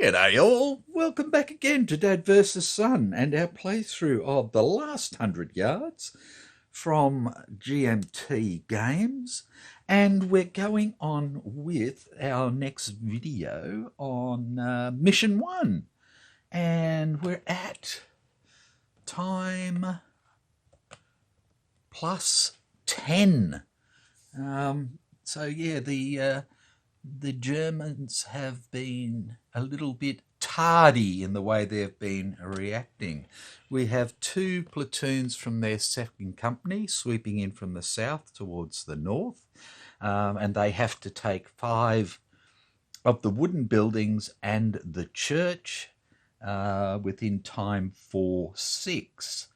G'day all, welcome back again to Dad vs Son and our playthrough of the last 100 yards from GMT Games, and we're going on with our next video on Mission 1, and we're at time plus 10. So yeah, the Germans have been a little bit tardy in the way they've been reacting. We have 2 platoons from their second company sweeping in from the south towards the north, and they have to take 5 of the wooden buildings and the church within time for 6.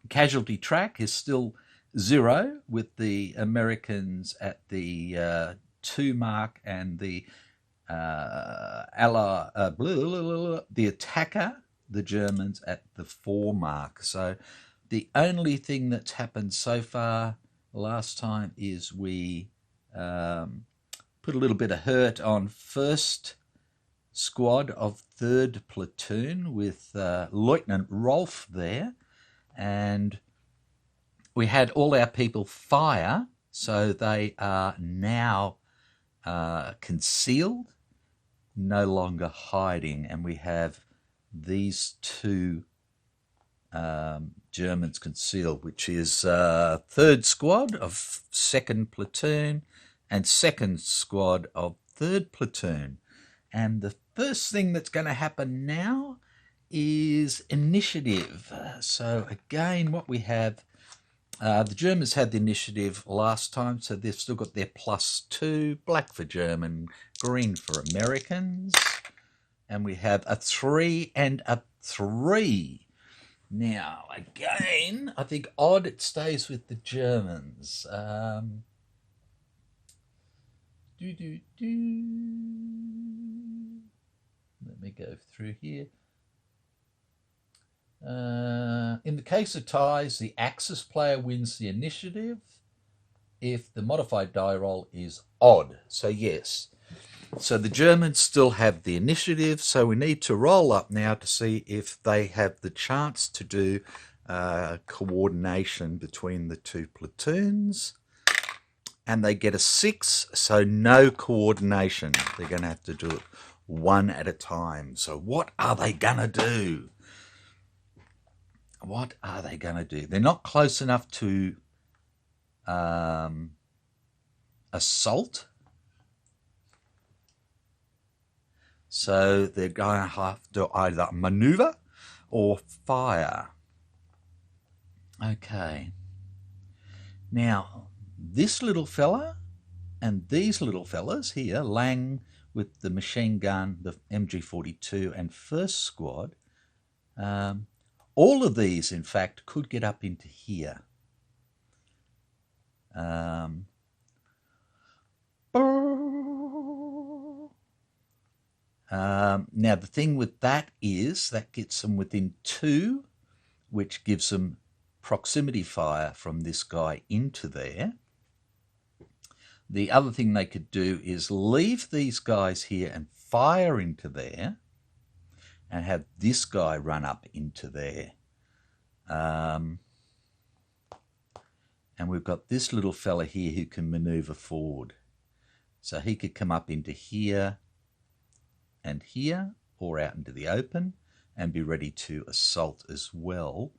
Casualty track is still 0, with the Americans at the 2 mark and the the attacker, the Germans, at the 4 mark. So the only thing that's happened so far last time is we put a little bit of hurt on 1st squad of 3rd platoon with Lieutenant Rolf there, and we had all our people fire, so they are now concealed, no longer hiding, and we have these 2 Germans concealed, which is 3rd squad of 2nd platoon and 2nd squad of 3rd platoon. And the first thing that's going to happen now is initiative. So again, what we have, the Germans had the initiative last time, so they've still got their +2, black for German, green for Americans. And we have a 3 and a 3. Now, again, I think odd it stays with the Germans. Let me go through here. In the case of ties, the Axis player wins the initiative if the modified die roll is odd. So yes, so the Germans still have the initiative, so we need to roll up now to see if they have the chance to do coordination between the 2 platoons. And they get a 6, so no coordination. They're going to have to do it one at a time. So what are they going to do? What are they going to do? They're not close enough to assault. So they're going to have to either maneuver or fire. Okay. Now, this little fella and these little fellas here, Lang with the machine gun, the MG42 and 1st squad, all of these, in fact, could get up into here. Now, the thing with that is that gets them within 2, which gives them proximity fire from this guy into there. The other thing they could do is leave these guys here and fire into there, and have this guy run up into there. And we've got this little fella here who can maneuver forward. So he could come up into here and here, or out into the open, and be ready to assault as well.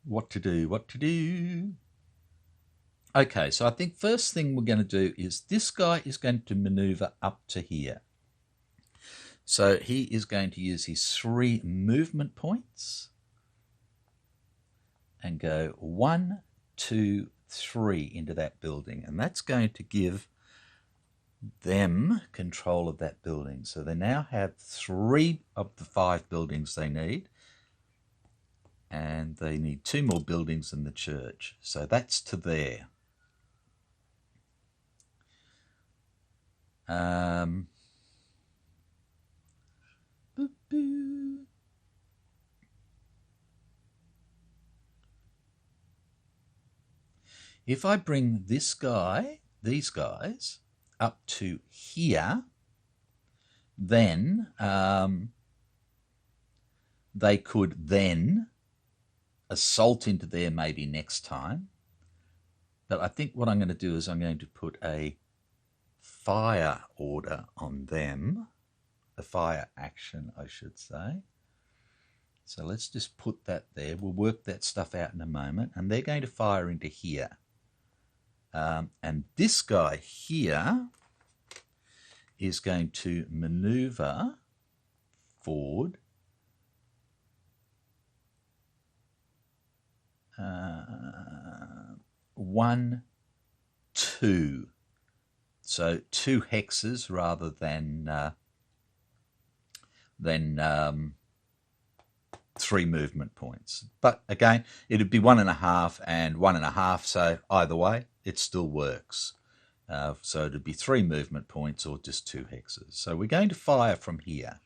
What to do? Okay, so I think first thing we're going to do is this guy is going to maneuver up to here. So he is going to use his 3 movement points and go 1, 2, 3 into that building. And that's going to give them control of that building. So they now have 3 of the 5 buildings they need. And they need 2 more buildings in the church. So that's to there. If I bring this guy, these guys, up to here, then they could then assault into there maybe next time. But I think what I'm going to do is I'm going to put a fire order on them, a fire action, I should say. So let's just put that there. We'll work that stuff out in a moment. And they're going to fire into here. And this guy here is going to maneuver forward 1, 2. So 2 hexes rather than 3 movement points. But again, it'd be 1.5 and 1.5. So either way, it still works. So it'd be 3 movement points or just 2 hexes. So we're going to fire from here.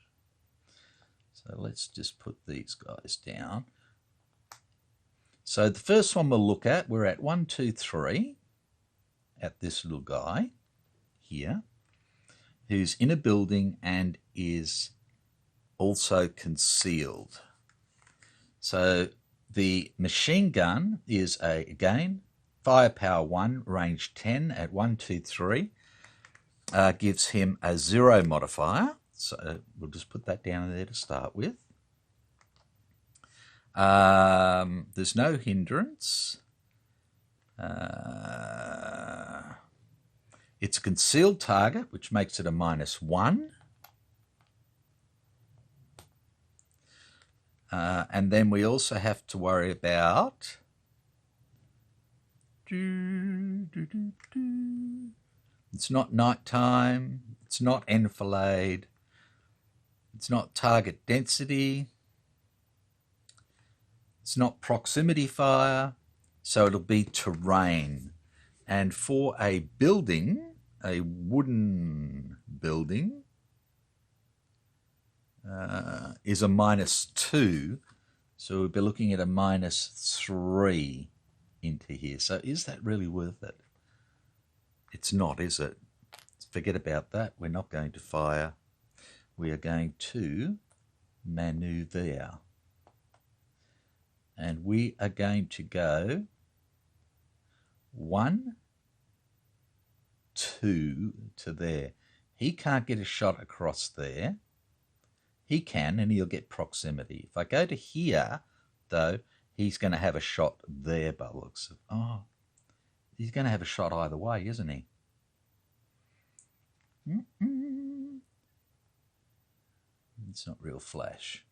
So let's just put these guys down. So the first one we'll look at, we're at 1, 2, 3 at this little guy here, who's in a building and is also concealed. So the machine gun is again, firepower 1, range 10 at 1, 2, 3, gives him a 0 modifier. So we'll just put that down there to start with. There's no hindrance. It's a concealed target, which makes it a -1. And then we also have to worry about it's not nighttime, it's not enfilade, it's not target density, it's not proximity fire, so it'll be terrain. And for a building, a wooden building, is a -2, so we'll be looking at a -3 into here. So is that really worth it? It's not, is it? Forget about that. We're not going to fire. We are going to maneuver. And we are going to go 1, 2 to there. He can't get a shot across there. He can, and he'll get proximity. If I go to here, though, he's going to have a shot there by the looks of... Oh, he's going to have a shot either way, isn't he? It's not real flash.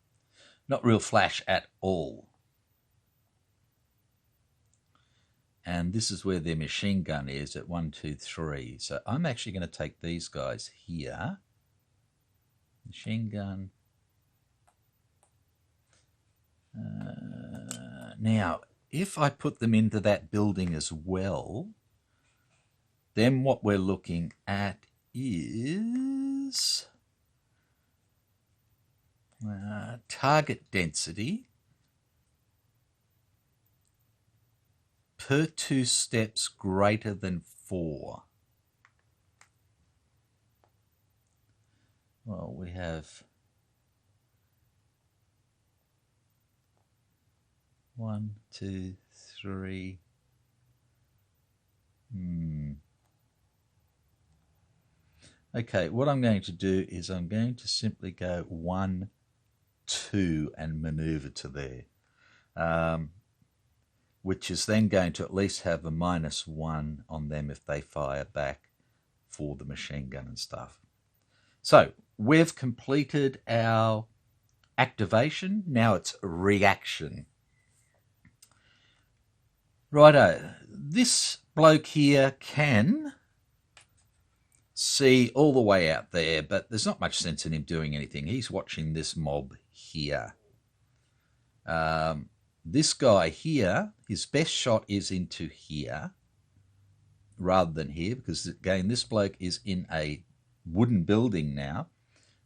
Not real flash at all. And this is where their machine gun is at 1, 2, 3. So I'm actually going to take these guys here. Machine gun. Now, if I put them into that building as well, then what we're looking at is target density per 2 steps greater than 4. Well, we have 1, 2, 3. Okay, what I'm going to do is I'm going to simply go 1, 2 and maneuver to there, which is then going to at least have a -1 on them if they fire back for the machine gun and stuff. So we've completed our activation. Now it's reaction. Righto, this bloke here can see all the way out there, but there's not much sense in him doing anything. He's watching this mob here. This guy here, his best shot is into here rather than here, because again, this bloke is in a wooden building now,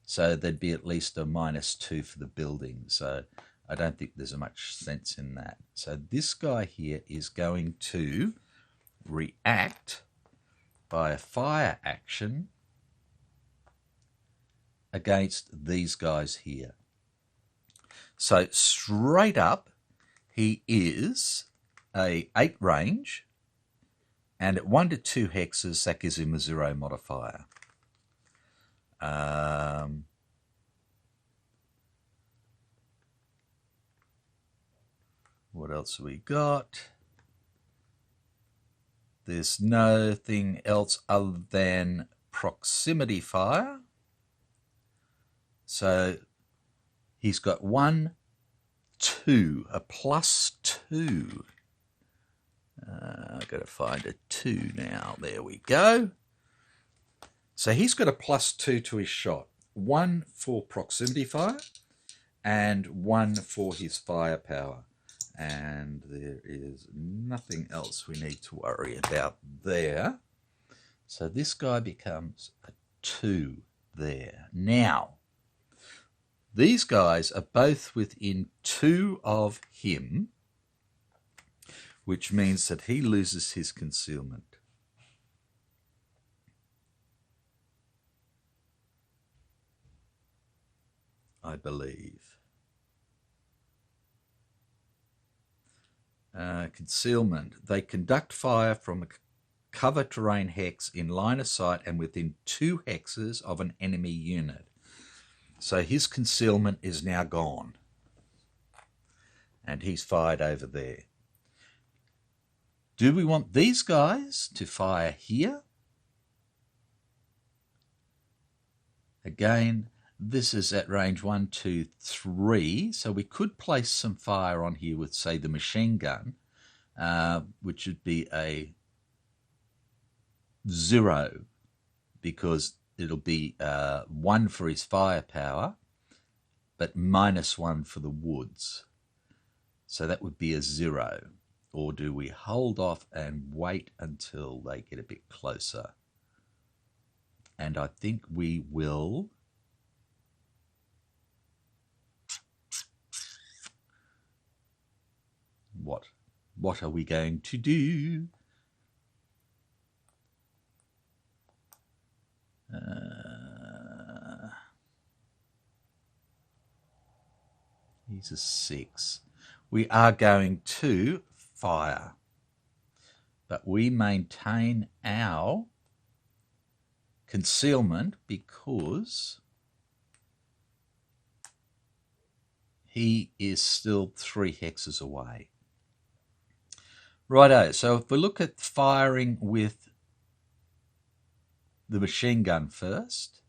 so there'd be at least a -2 for the building. So I don't think there's much sense in that. So this guy here is going to react by a fire action against these guys here. So straight up, he is a 8 range, and at 1 to 2 hexes, that gives him a 0 modifier. What else have we got? There's nothing else other than proximity fire. So he's got 1, 2, a +2. I've got to find a 2 now. There we go. So he's got a +2 to his shot. 1 for proximity fire and 1 for his firepower. And there is nothing else we need to worry about there. So this guy becomes a 2 there. Now, these guys are both within 2 of him, which means that he loses his concealment. I believe. Concealment. They conduct fire from a cover terrain hex in line of sight and within 2 hexes of an enemy unit. So his concealment is now gone. And he's fired over there. Do we want these guys to fire here? Again, this is at range 1, 2, 3. So we could place some fire on here with, say, the machine gun, which would be a 0 because it'll be 1 for his firepower, but -1 for the woods. So that would be a 0. Or do we hold off and wait until they get a bit closer? And I think we will. What are we going to do? He's a 6. We are going to fire, but we maintain our concealment because he is still 3 hexes away. Righto, so if we look at firing with the machine gun first,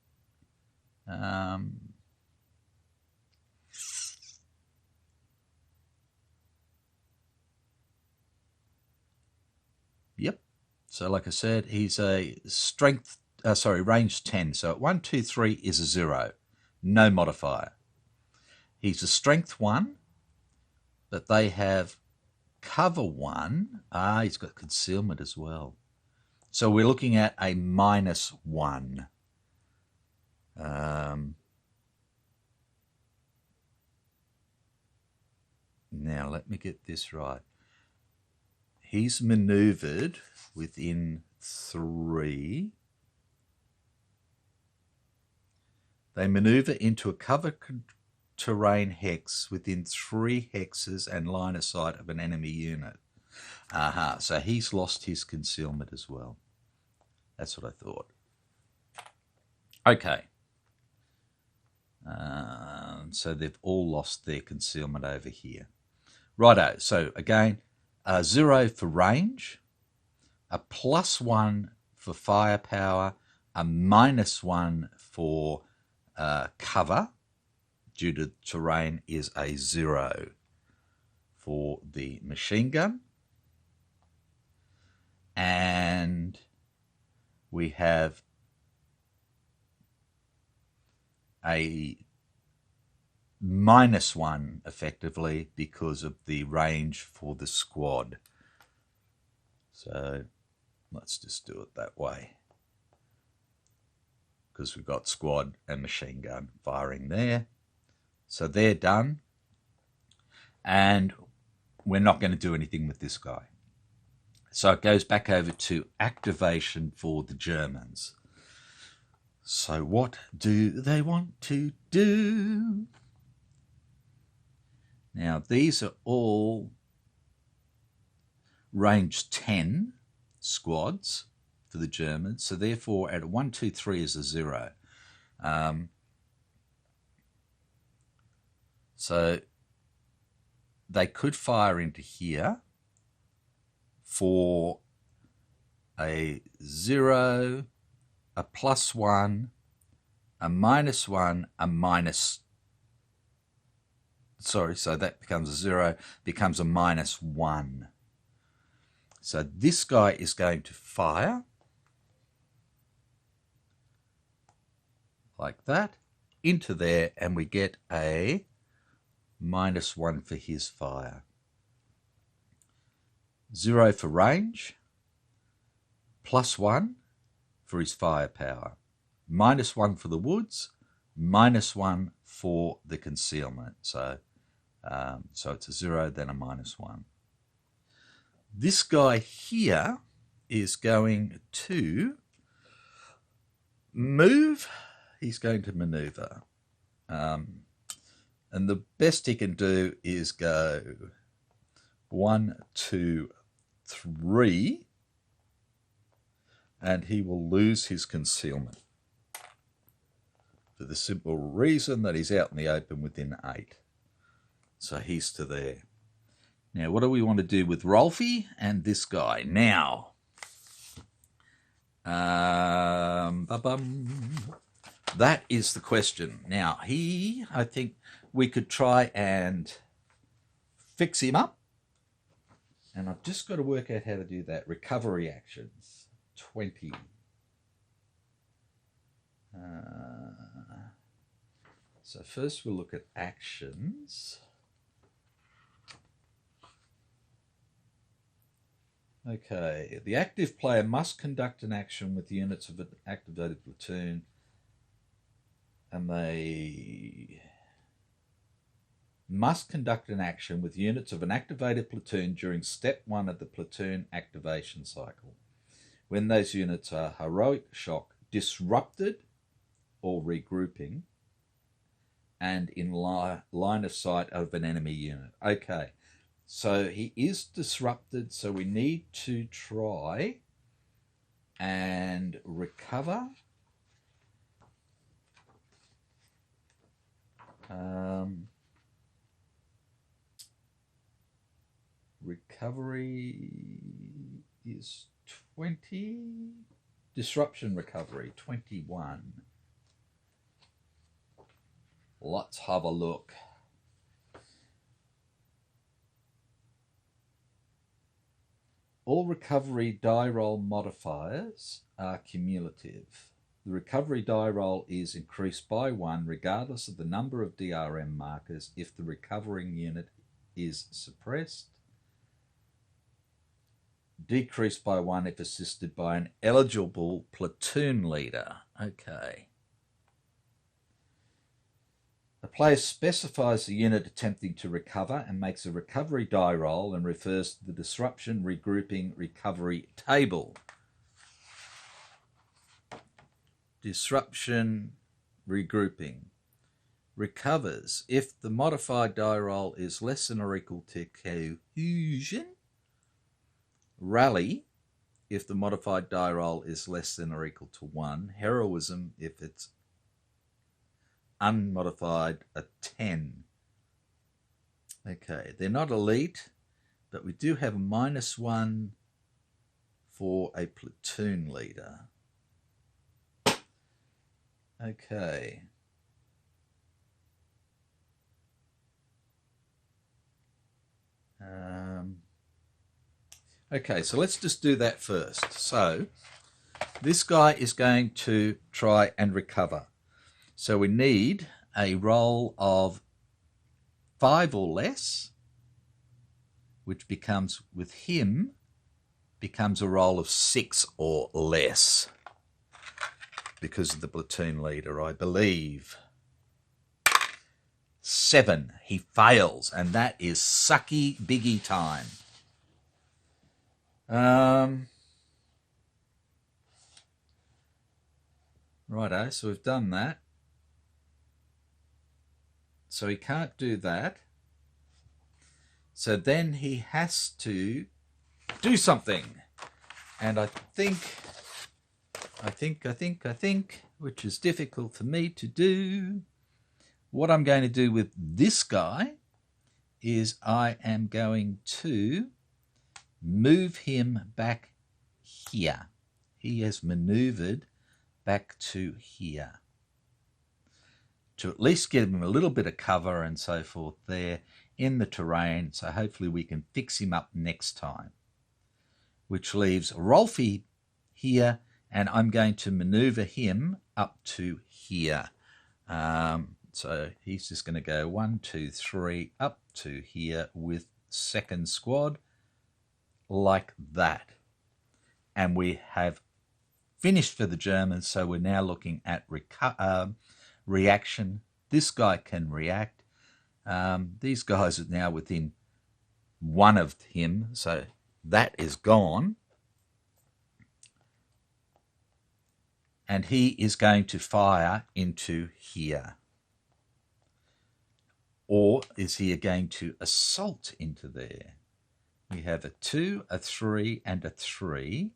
yep. So like I said, he's a range 10. So at 1, 2, 3 is a 0. No modifier. He's a strength 1, but they have cover 1. He's got concealment as well. So we're looking at a -1. Now let me get this right. He's maneuvered within 3. They maneuver into a cover terrain hex within 3 hexes and line of sight of an enemy unit. So he's lost his concealment as well. That's what I thought. Okay. So they've all lost their concealment over here. Righto. So again, a 0 for range, a +1 for firepower, a -1 for cover due to terrain is a 0 for the machine gun. And we have a -1 effectively because of the range for the squad. So let's just do it that way. because we've got squad and machine gun firing there. So they're done. And we're not going to do anything with this guy. So it goes back over to activation for the Germans. So what do they want to do? Now, these are all range 10 squads for the Germans. So therefore, at 1, 2, 3 is a 0. So they could fire into here for a 0, a +1, a -1, a minus. Sorry, so that becomes a 0, becomes a -1. So this guy is going to fire like that into there, and we get a -1 for his fire. 0 for range, +1 for his firepower, -1 for the woods, -1 for the concealment. So it's a 0, then a -1. This guy here is going to move. He's going to maneuver. And the best he can do is go 1, 2, 3, and he will lose his concealment for the simple reason that he's out in the open within 8. So he's to there. Now, what do we want to do with Rolfie and this guy? Now, that is the question. Now, I think we could try and fix him up. And I've just got to work out how to do that. Recovery actions, 20. So first we'll look at actions. Okay, the active player must conduct an action with units of an activated platoon, and they must conduct an action with units of an activated platoon during step 1 of the platoon activation cycle, when those units are heroic shock, disrupted or regrouping, and in line of sight of an enemy unit. Okay, so he is disrupted, so we need to try and recover. Recovery is 20. Disruption recovery, 21. Let's have a look. All recovery die roll modifiers are cumulative. The recovery die roll is increased by 1 regardless of the number of DRM markers if the recovering unit is suppressed. Decreased by 1 if assisted by an eligible platoon leader. Okay. The player specifies the unit attempting to recover and makes a recovery die roll and refers to the disruption, regrouping, recovery table. Disruption, regrouping. Recovers if the modified die roll is less than or equal to cohesion. Rally if the modified die roll is less than or equal to 1. Heroism if it's unmodified, a 10. Okay, they're not elite, but we do have a -1 for a platoon leader. Okay. Okay, so let's just do that first. So this guy is going to try and recover. So we need a roll of 5 or less, which becomes, with him, becomes a roll of 6 or less. because of the platoon leader, I believe. 7. He fails, and that is sucky biggie time. Righto, so we've done that. So he can't do that. So then he has to do something. And I think, which is difficult for me to do, what I'm going to do with this guy is I am going to move him back here. He has maneuvered back to here to at least give him a little bit of cover and so forth there in the terrain. So hopefully we can fix him up next time, which leaves Rolfie here, and I'm going to maneuver him up to here. So he's just going to go 1, 2, 3 up to here with second squad like that. And we have finished for the Germans, so we're now looking at reaction. This guy can react. These guys are now within 1 of him, so that is gone. And he is going to fire into here. Or is he going to assault into there? We have a 2, a 3, and a 3,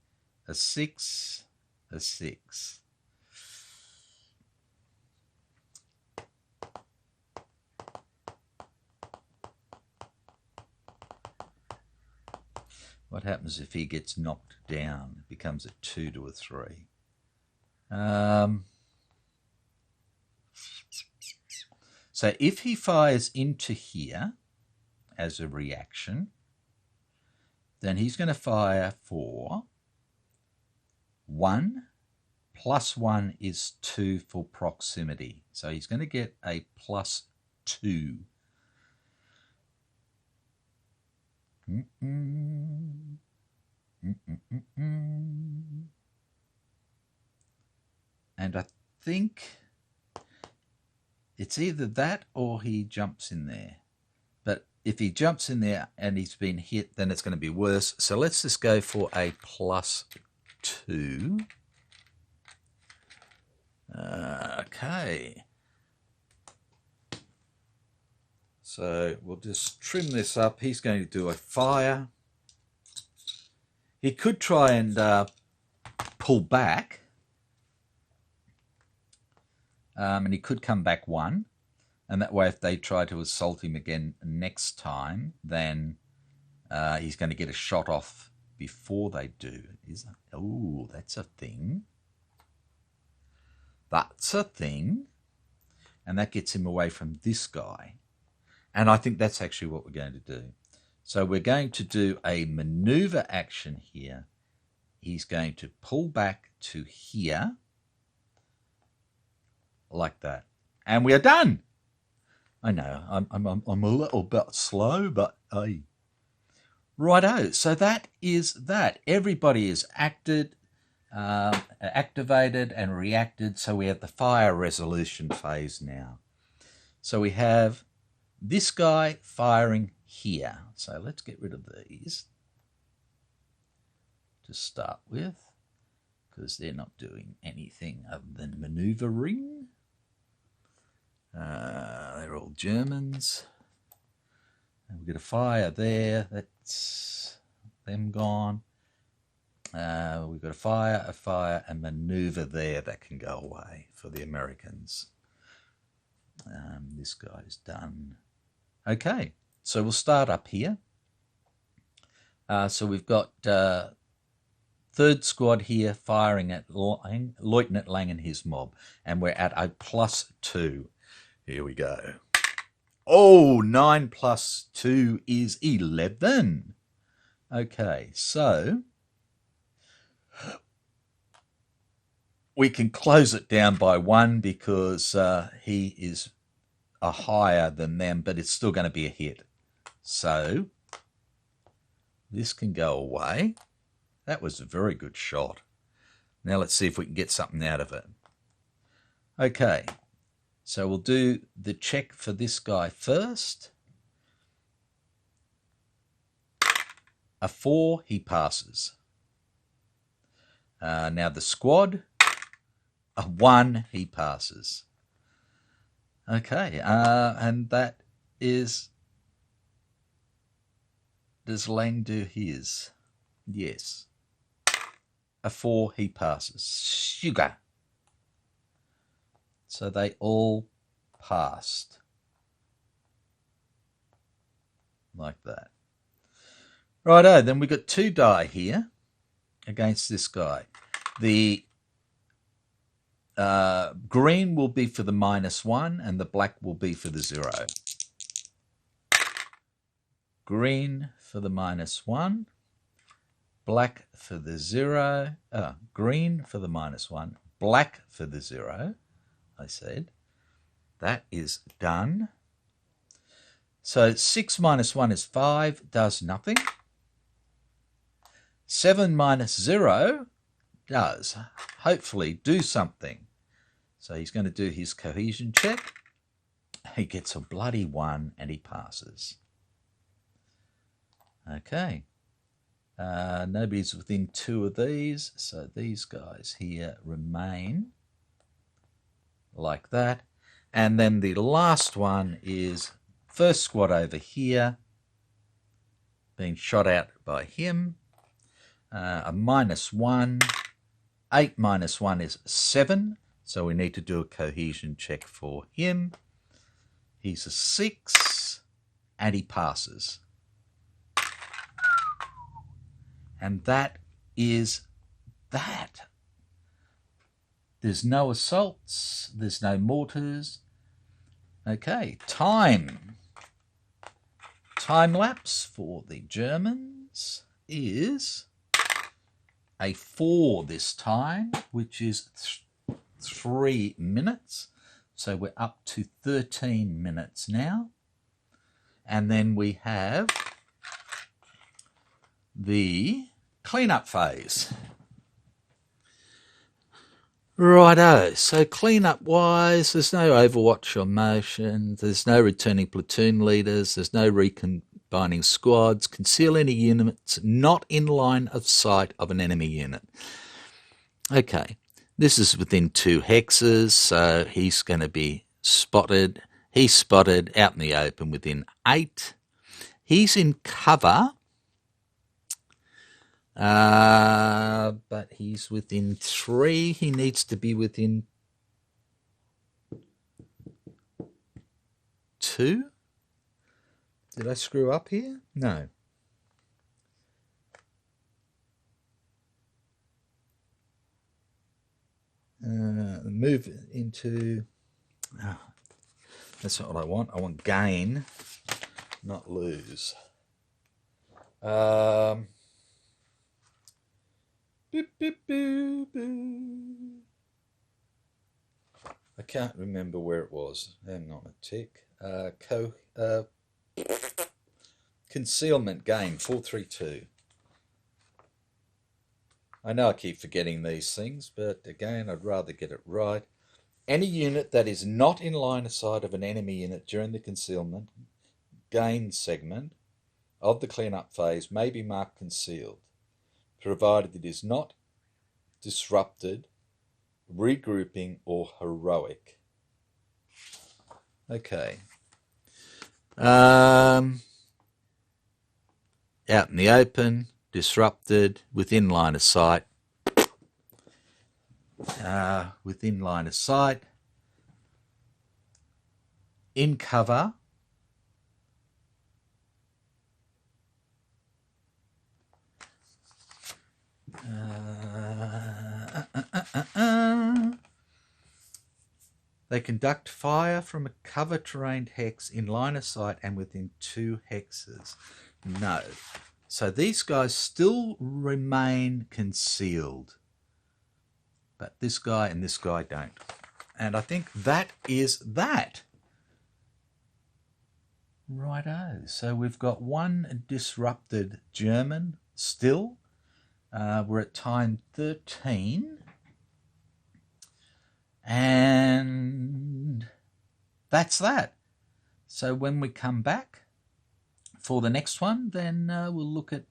a 6, a 6. What happens if he gets knocked down? It becomes a 2 to a 3. So if he fires into here as a reaction, then he's going to fire for 1 plus 1 is 2 for proximity. So he's going to get a +2. And I think it's either that or he jumps in there. But if he jumps in there and he's been hit, then it's going to be worse. So let's just go for a +2. Okay. So we'll just trim this up. He's going to do a fire. He could try and pull back. And he could come back 1. And that way, if they try to assault him again next time, then he's going to get a shot off before they do. Oh, that's a thing. That's a thing. And that gets him away from this guy. And I think that's actually what we're going to do. So we're going to do a maneuver action here. He's going to pull back to here. Like that. And we are done. I know, I'm a little bit slow, but hey. Righto, so that is that. Everybody is activated and reacted, so we have the fire resolution phase now. So we have this guy firing here. So let's get rid of these to start with, because they're not doing anything other than maneuvering. They're all Germans. And we've got a fire there. That's them gone. We've got a fire, and maneuver there that can go away for the Americans. This guy's done. Okay, so we'll start up here. So we've got third squad here firing at Lieutenant Lang and his mob, and we're at a +2. Here we go. Oh, 9 plus 2 is 11. Okay, so we can close it down by 1 because he is a higher than them, but it's still going to be a hit. So this can go away. That was a very good shot. Now let's see if we can get something out of it. Okay, so we'll do the check for this guy first. A 4, he passes. Now the squad, a 1, he passes. Okay, and that is... Does Lang do his? Yes. A 4, he passes. Sugar. So they all passed. Like that. Righto, then we got 2 die here against this guy. The green will be for the -1 and the black will be for the 0. Green for the -1, black for the 0, green for the -1, black for the 0, I said. That is done. So 6 minus 1 is 5, does nothing. 7 minus 0 does hopefully do something. So he's going to do his cohesion check. He gets a bloody 1 and he passes. Okay. Nobody's within 2 of these, so these guys here remain like that. And then the last one is first squad over here being shot out by him. A -1. 8 minus 1 is 7, so we need to do a cohesion check for him. He's a 6 and he passes. And that is that. There's no assaults, there's no mortars. Okay, time. Time lapse for the Germans is a 4 this time, which is 3 minutes. So we're up to 13 minutes now. And then we have the cleanup phase. Righto, so cleanup wise, there's no overwatch or motion, there's no returning platoon leaders, there's no recombining squads, conceal any units not in line of sight of an enemy unit. Okay, this is within 2 hexes, so he's going to be spotted. He's spotted out in the open within 8. He's in cover. But he's within 3. He needs to be within 2. Did I screw up here? No. Move into... Oh, that's not what I want. I want gain, not lose. Boop, boop, boop, boop. I can't remember where it was. Hang on a tick. Concealment gain 432. I know I keep forgetting these things, but again, I'd rather get it right. Any unit that is not in line of sight of an enemy unit during the concealment gain segment of the cleanup phase may be marked concealed, provided it is not disrupted, regrouping, or heroic. Okay. Out in the open, disrupted, within line of sight. Within line of sight. In cover. They conduct fire from a cover-terrained hex in line of sight and within 2 hexes. No. So these guys still remain concealed. But this guy and this guy don't. And I think that is that. Righto. So we've got 1 disrupted German still. We're at time 13. And that's that. So when we come back for the next one, then we'll look at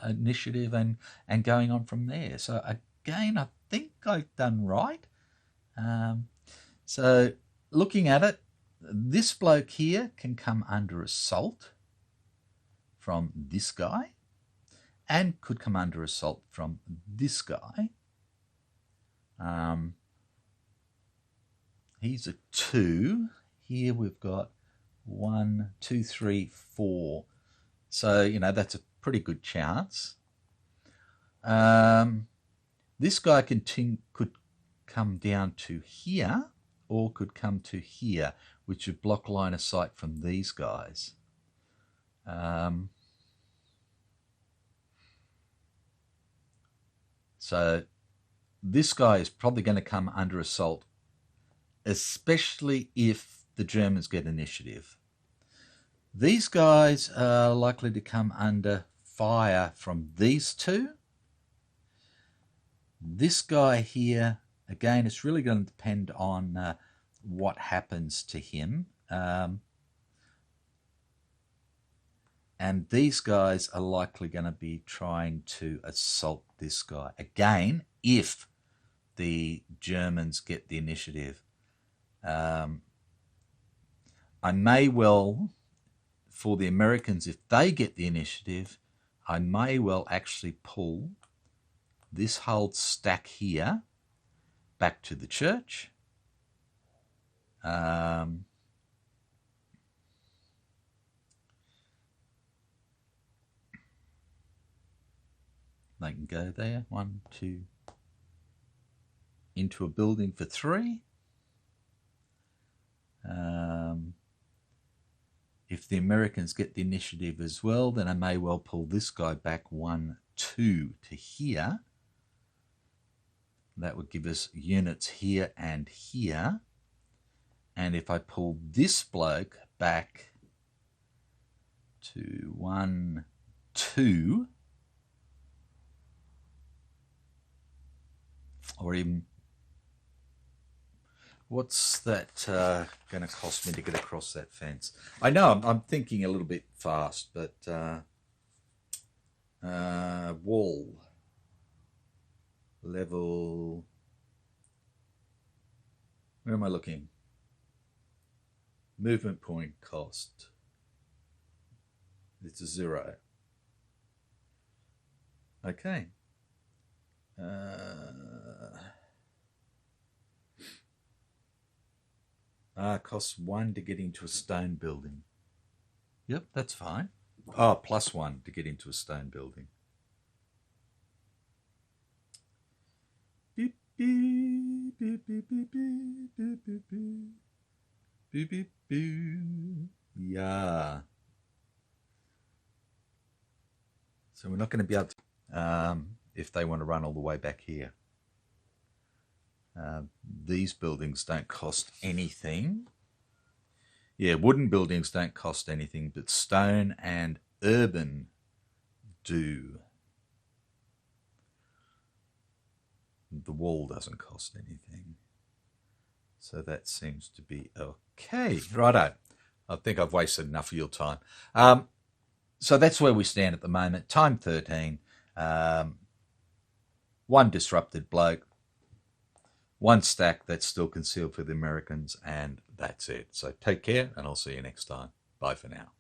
initiative and going on from there. So again, I think I've done right. So looking at it, this bloke here can come under assault from this guy and could come under assault from this guy. He's a 2. Here we've got 1, 2, 3, 4. So, you know, that's a pretty good chance. This guy could come down to here or could come to here, which would block line of sight from these guys. So this guy is probably going to come under assault, especially if the Germans get initiative. These guys are likely to come under fire from these two. This guy here, again, it's really going to depend on what happens to him. And these guys are likely going to be trying to assault this guy. Again, if the Germans get the initiative. I may well, for the Americans, if they get the initiative, I may well actually pull this whole stack here back to the church. They can go there, 1, 2, into a building for 3. If the Americans get the initiative as well, then I may well pull this guy back 1, 2 to here. That would give us units here and here. And if I pull this bloke back to 1, 2, or even, what's that going to cost me to get across that fence? I know I'm thinking a little bit fast, but wall level, where am I looking? Movement point cost, it's a 0. Okay. Costs 1 to get into a stone building. Yep, that's fine. Oh, plus 1 to get into a stone building. Beep, beep, beep, beep, beep, beep, beep, beep, beep. Beep, beep, beep. Yeah. So we're not going to be able to, if they want to run all the way back here. These buildings don't cost anything. Yeah, wooden buildings don't cost anything, but stone and urban do. The wall doesn't cost anything. So that seems to be okay. Righto. I think I've wasted enough of your time. So that's where we stand at the moment. Time 13. 1 disrupted bloke. 1 stack that's still concealed for the Americans, and that's it. So take care, and I'll see you next time. Bye for now.